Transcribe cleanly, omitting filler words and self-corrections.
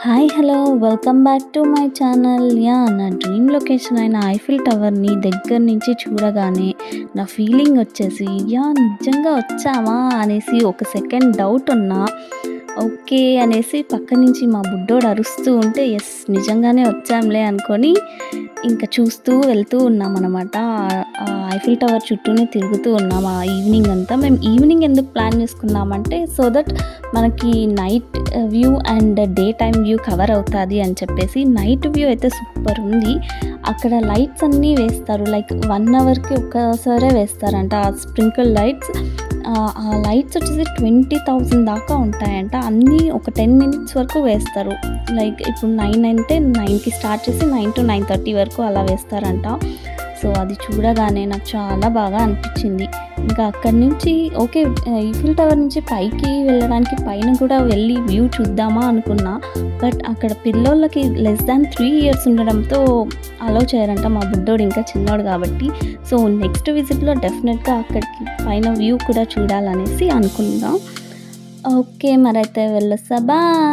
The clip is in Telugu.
Hi hello welcome back to my channel. నా డ్రీమ్ లొకేషన్ అయిన ఐఫిల్ టవర్ని దగ్గర నుంచి చూడగానే నా ఫీలింగ్ వచ్చేసి నిజంగా వచ్చామా అనేసి ఒక సెకండ్ డౌట్ ఉన్నా. ఓకే అనేసి పక్క నుంచి మా బుడ్డోడు అరుస్తూ ఉంటే ఎస్ నిజంగానే వచ్చాంలే అనుకొని ఇంకా చూస్తూ వెళ్తూ ఉన్నామన్నమాట. ఐఫిల్ టవర్ చుట్టూనే తిరుగుతూ ఉన్నాం ఆ ఈవినింగ్ అంతా. మేము ఈవినింగ్ ఎందుకు ప్లాన్ చేసుకున్నామంటే సో దట్ మనకి night view and day time view cover అవుతుంది అని చెప్పేసి. నైట్ వ్యూ అయితే సూపర్ ఉంది. అక్కడ లైట్స్ అన్నీ వేస్తారు, లైక్ 1 అవర్కి ఒక్కసారే వేస్తారంట ఆ స్ప్రింకిల్ లైట్స్. ఆ లైట్స్ వచ్చేసి 20,000 దాకా ఉంటాయంట. అన్నీ ఒక 10 మినిట్స్ వరకు వేస్తారు. లైక్ ఇప్పుడు 9 అంటే 9కి స్టార్ట్ చేసి 9 to 9:30 వరకు అలా వేస్తారంట. సో అది చూడగానే నాకు చాలా బాగా అనిపించింది. ఇంకా అక్కడి నుంచి ఓకే ఈఫిల్ టవర్ నుంచి పైకి వెళ్ళడానికి పైన కూడా వెళ్ళి వ్యూ చూద్దామా అనుకున్నా. బట్ అక్కడ పిల్లోళ్ళకి లెస్ దాన్ 3 years ఉండడంతో అలో చేయరంట. మా బుడ్డోడు ఇంకా చిన్నోడు కాబట్టి. సో నెక్స్ట్ విజిట్లో డెఫినెట్గా అక్కడికి పైన వ్యూ కూడా చూడాలనేసి అనుకుందాం. ఓకే మరైతే వెళ్ళొస్తా. బాయ్.